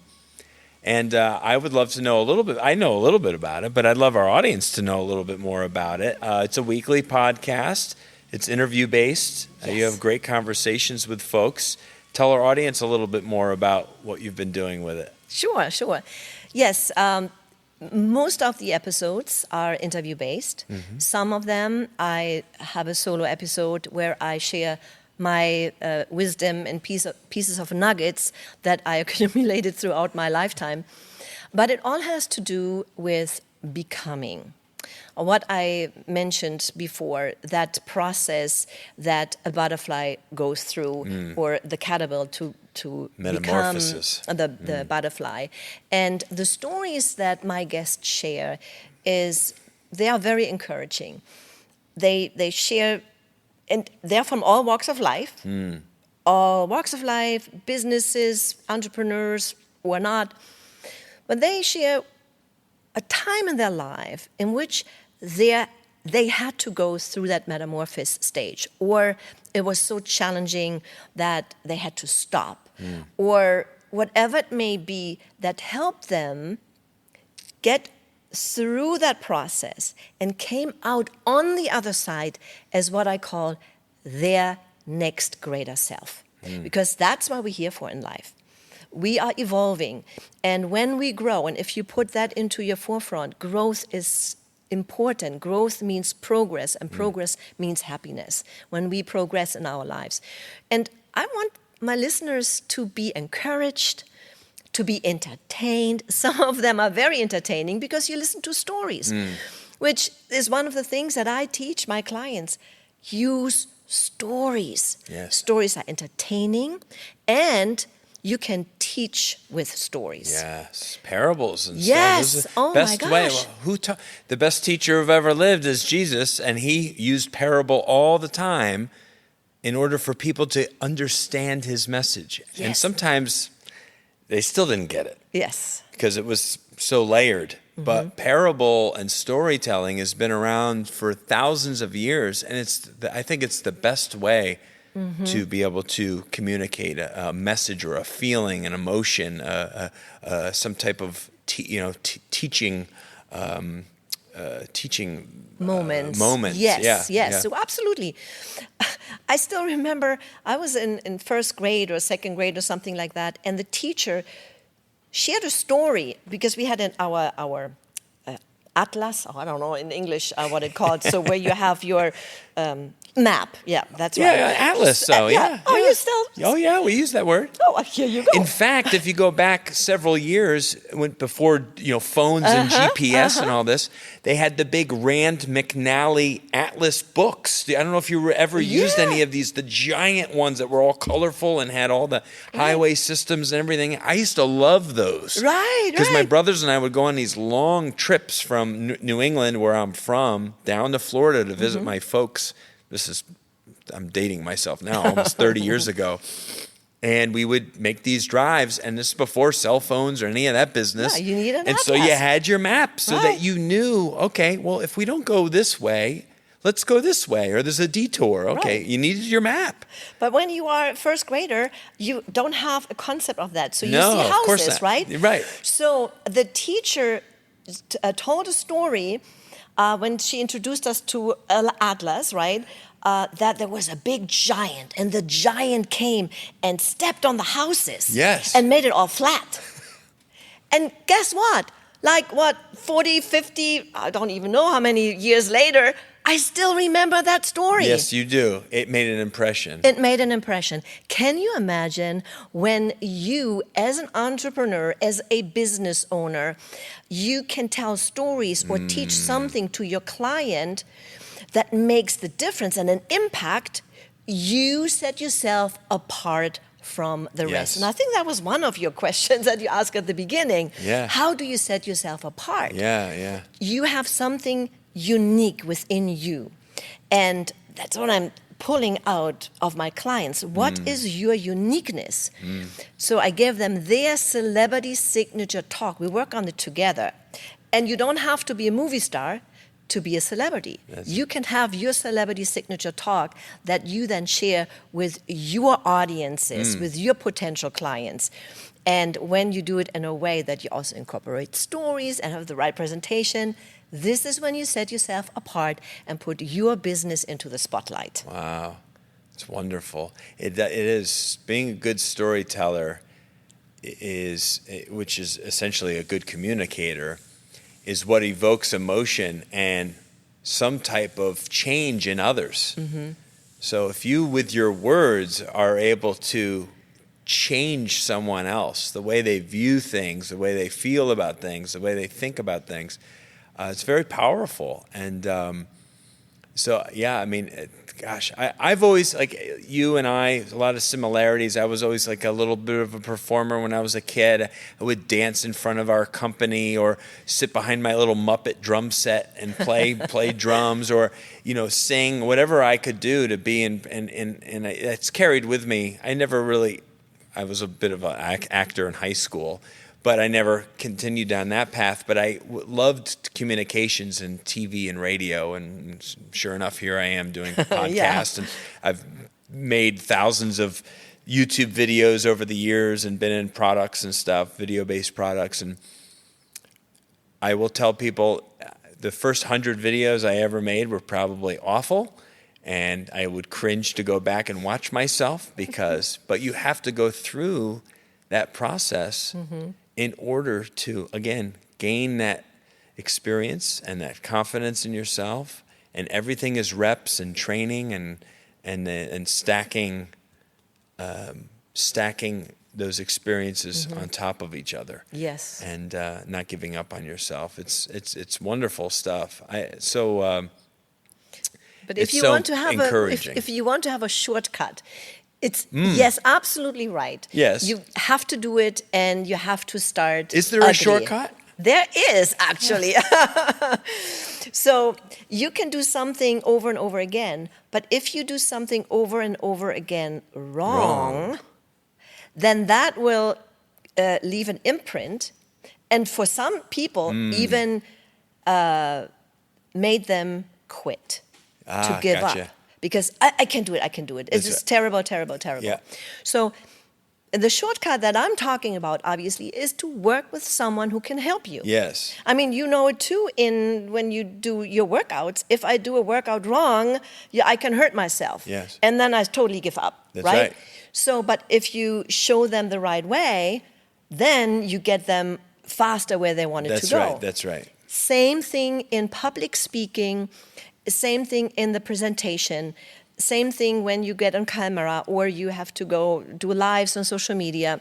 And I would love to know a little bit. I know a little bit about it, but I'd love our audience to know a little bit more about it. It's a weekly podcast. It's interview-based. Yes. You have great conversations with folks. Tell our audience a little bit more about what you've been doing with it. Sure. Yes, most of the episodes are interview-based. Some of them, I have a solo episode where I share my wisdom and pieces of nuggets that I accumulated throughout my lifetime. But it all has to do with becoming. What I mentioned before, that process that a butterfly goes through, or the caterpillar to Metamorphosis. become the butterfly. And the stories that my guests share they are very encouraging. They share, and they're from all walks of life, businesses, entrepreneurs or not, but they share a time in their life in which they had to go through that metamorphosis stage, or it was so challenging that they had to stop, or whatever it may be that helped them get through that process and came out on the other side as what I call their next greater self. Because that's what we're here for in life. We are evolving, and when we grow, and if you put that into your forefront, growth is important. Growth means progress, and progress means happiness when we progress in our lives. And I want my listeners to be encouraged, to be entertained. Some of them are very entertaining because you listen to stories, which is one of the things that I teach my clients. Use stories. Yes. Stories are entertaining, and you can teach with stories. Yes, parables and yes. stuff. Oh best my gosh. Way. The best teacher who ever lived is Jesus, and he used parable all the time in order for people to understand his message. Yes. And sometimes they still didn't get it. Yes. Because it was so layered. But parable and storytelling has been around for thousands of years, and I think it's the best way to be able to communicate a message or a feeling, an emotion, some type of teaching moments. Yes. Yeah. So absolutely. I still remember I was in first grade or second grade or something like that, and the teacher shared a story because we had our atlas. I don't know in English what it called. So where you have your map. Yeah, that's right. Yeah, atlas. So yeah. Oh, you still? Oh yeah, we use that word. Oh, here you go. In fact, if you go back several years, before phones and GPS and all this, they had the big Rand McNally Atlas books. I don't know if you ever used any of these, the giant ones that were all colorful and had all the highway systems and everything. I used to love those. Right. Because my brothers and I would go on these long trips from New England, where I'm from, down to Florida to visit my folks. I'm dating myself now, almost 30 years ago. And we would make these drives, and this is before cell phones or any of that business. Yeah, you need an atlas. So you had your map so that you knew, okay, well, if we don't go this way, let's go this way, or there's a detour. Okay, you needed your map. But when you are a first grader, you don't have a concept of that. So you see of course houses, not. right? Right. So the teacher told a story when she introduced us to Atlas, right? That there was a big giant, and the giant came and stepped on the houses. Yes. And made it all flat. And guess what? 40, 50, I don't even know how many years later, I still remember that story. Yes, you do. It made an impression. It made an impression. Can you imagine when you, as an entrepreneur, as a business owner, you can tell stories or teach something to your client that makes the difference and an impact? You set yourself apart from the rest. And I think that was one of your questions that you asked at the beginning. Yeah. How do you set yourself apart? Yeah. You have something unique within you. And that's what I'm pulling out of my clients. What is your uniqueness? So I gave them their celebrity signature talk. We work on it together. And you don't have to be a movie star to be a celebrity. You can have your celebrity signature talk that you then share with your audiences, with your potential clients. And when you do it in a way that you also incorporate stories and have the right presentation, this is when you set yourself apart and put your business into the spotlight. Wow. It's wonderful. It is. Being a good storyteller which is essentially a good communicator, is what evokes emotion and some type of change in others. So if you, with your words, are able to change someone else, the way they view things, the way they feel about things, the way they think about things, it's very powerful. And gosh, I've always, like you and I, a lot of similarities. I was always like a little bit of a performer when I was a kid. I would dance in front of our company or sit behind my little Muppet drum set and play drums or, sing, whatever I could do to be in it's carried with me. I was a bit of an actor in high school, but I never continued down that path. But I loved communications and TV and radio, and sure enough, here I am doing a podcast. And I've made thousands of YouTube videos over the years and been in products and stuff, video-based products. And I will tell people the first 100 videos I ever made were probably awful, and I would cringe to go back and watch myself but you have to go through that process in order to, again, gain that experience and that confidence in yourself. And everything is reps and training and stacking those experiences on top of each other. Yes. And not giving up on yourself. It's wonderful stuff. But if you want to have a shortcut, it's yes, absolutely right. Yes. You have to do it and you have to start. Is there a shortcut? There is, actually. So you can do something over and over again, but if you do something over and over again wrong. Then that will leave an imprint, and for some people even made them quit, to give up. Because I can do it. It's just terrible. Yeah. So the shortcut that I'm talking about, obviously, is to work with someone who can help you. Yes. I mean, you know it too when you do your workouts. If I do a workout wrong, I can hurt myself. Yes. And then I totally give up. That's right. So, but if you show them the right way, then you get them faster where they wanted to go. That's right. Same thing in public speaking, same thing in the presentation, same thing when you get on camera or you have to go do lives on social media.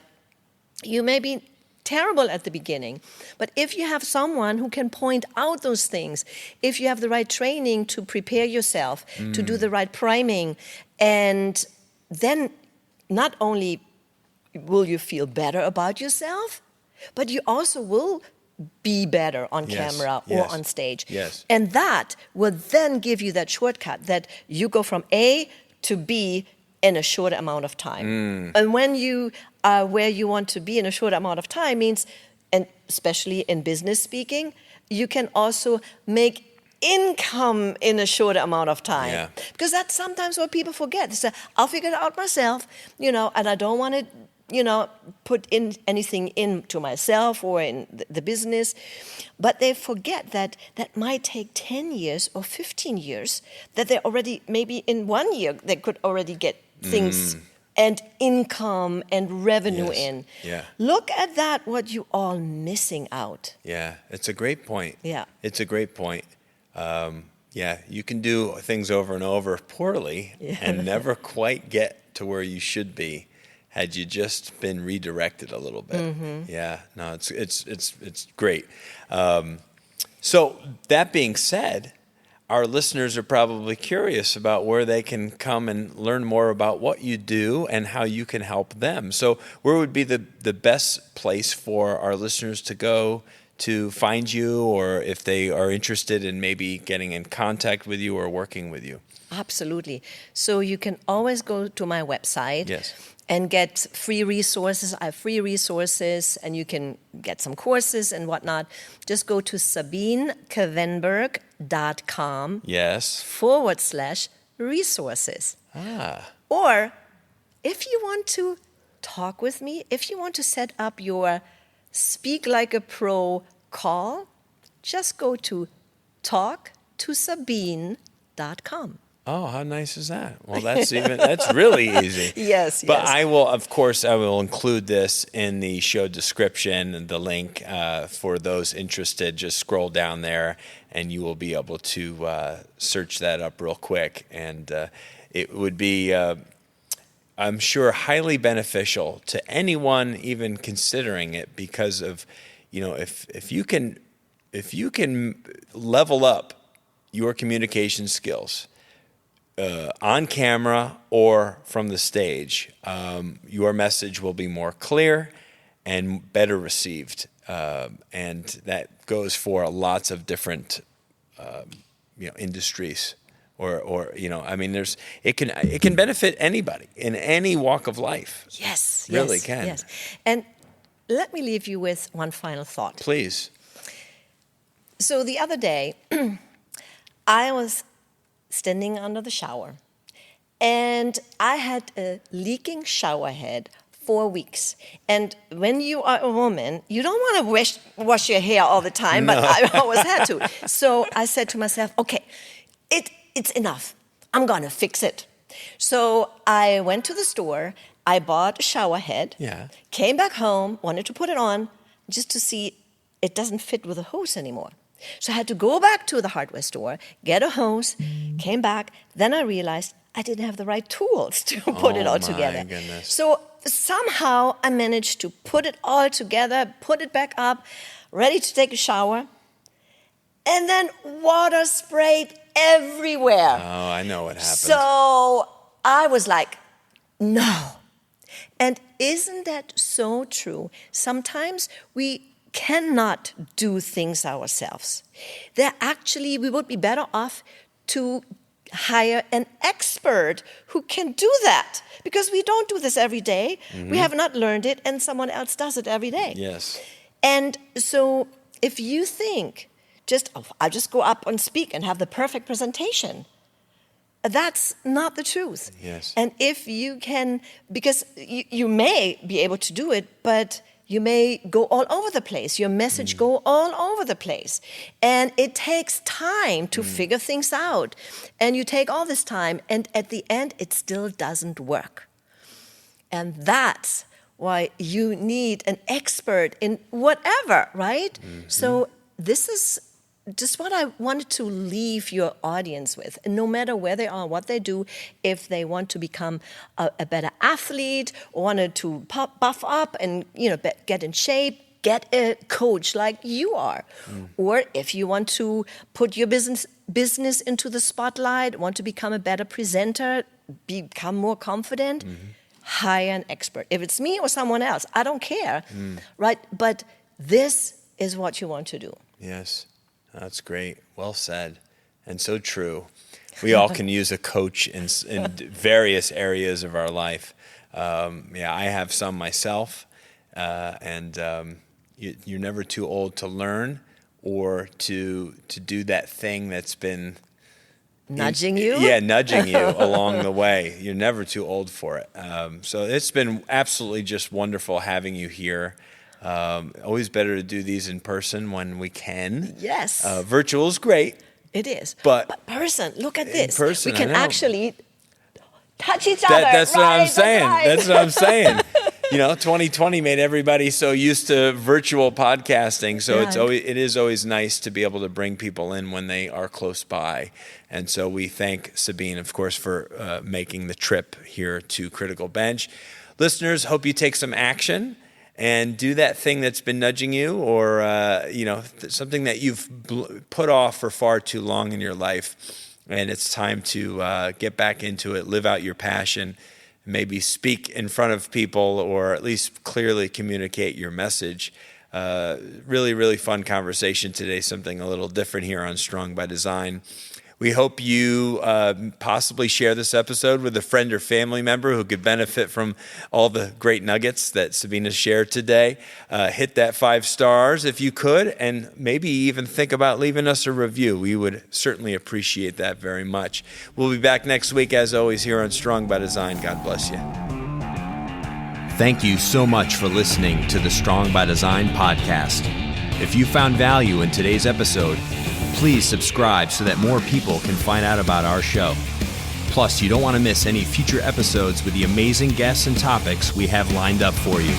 You may be terrible at the beginning, but if you have someone who can point out those things, if you have the right training to prepare yourself, to do the right priming, and then not only will you feel better about yourself, but you also will be better on camera or on stage. Yes. And that will then give you that shortcut that you go from A to B in a short amount of time. And when you are where you want to be in a short amount of time means, and especially in business speaking, you can also make income in a short amount of time. Yeah. Because that's sometimes what people forget. They say, I'll figure it out myself, and I don't want to, put in anything into myself or in the business. But they forget that might take 10 years or 15 years, that they already, maybe in 1 year, they could already get things and income and revenue in. Yeah. Look at that, what you all missing out. Yeah, it's a great point. Yeah. It's a great point. Yeah, you can do things over and over poorly and never quite get to where you should be had you just been redirected a little bit. Yeah, no, it's great. So that being said, our listeners are probably curious about where they can come and learn more about what you do and how you can help them. So where would be the best place for our listeners to go to find you, or if they are interested in maybe getting in contact with you or working with you? Absolutely. So you can always go to my website. Yes. And get free resources. I have free resources, and you can get some courses and whatnot. Just go to sabinekvenberg.com Yes. /resources. Ah. Or if you want to talk with me, if you want to set up your Speak Like a Pro call, just go to talktosabine.com. Oh, how nice is that? Well, that's really easy. Yes, But yes. I will include this in the show description and the link for those interested. Just scroll down there and you will be able to search that up real quick. And it would be, I'm sure, highly beneficial to anyone even considering it, because of, if you can level up your communication skills, on camera or from the stage, your message will be more clear and better received. And that goes for lots of different, industries or it can benefit anybody in any walk of life. Yes, Really can. Yes. And let me leave you with one final thought. Please. So the other day, I was standing under the shower, and I had a leaking shower head for weeks. And when you are a woman, you don't want to wash your hair all the time, but I always had to. So I said to myself, okay, it's enough. I'm going to fix it. So I went to the store, I bought a shower head, came back home, wanted to put it on just to see it doesn't fit with the hose anymore. So I had to go back to the hardware store, get a hose, came back. Then I realized I didn't have the right tools to put it all together. Goodness. So somehow I managed to put it all together, put it back up, ready to take a shower. And then water sprayed everywhere. Oh, I know what happened. So I was like, no. And isn't that so true? Sometimes we cannot do things ourselves. We would be better off to hire an expert who can do that, because we don't do this every day. We have not learned it, and someone else does it every day. Yes. And so if you think, I'll just go up and speak and have the perfect presentation, that's not the truth. Yes. And if you can, because you may be able to do it, but you may go all over the place. Your message go all over the place. And it takes time to figure things out. And you take all this time, and at the end, it still doesn't work. And that's why you need an expert in whatever, right? So this is just what I wanted to leave your audience with. And no matter where they are, what they do, if they want to become a better athlete, or wanted to buff up and get in shape, get a coach like you are. Or if you want to put your business into the spotlight, want to become a better presenter, become more confident, hire an expert. If it's me or someone else, I don't care, right? But this is what you want to do. Yes. That's great. Well said. And so true. We all can use a coach in various areas of our life. I have some myself. And you're never too old to learn or to do that thing that's been nudging you? Yeah, nudging you along the way. You're never too old for it. So it's been absolutely just wonderful having you here. Always better to do these in person when we can. Yes. Virtual is great. It is. But person, look at this. Person, we can actually touch each other. That's what I'm saying. Right. That's what I'm saying. 2020 made everybody so used to virtual podcasting. So it is always nice to be able to bring people in when they are close by. And so we thank Sabine, of course, for making the trip here to Critical Bench. Listeners, hope you take some action and do that thing that's been nudging you, or something that you've put off for far too long in your life. And it's time to get back into it, live out your passion, maybe speak in front of people, or at least clearly communicate your message. Really, really fun conversation today, something a little different here on Strong by Design. We hope you possibly share this episode with a friend or family member who could benefit from all the great nuggets that Sabine has shared today. Hit that 5 stars if you could, and maybe even think about leaving us a review. We would certainly appreciate that very much. We'll be back next week, as always, here on Strong by Design. God bless you. Thank you so much for listening to the Strong by Design podcast. If you found value in today's episode, please subscribe so that more people can find out about our show. Plus, you don't want to miss any future episodes with the amazing guests and topics we have lined up for you.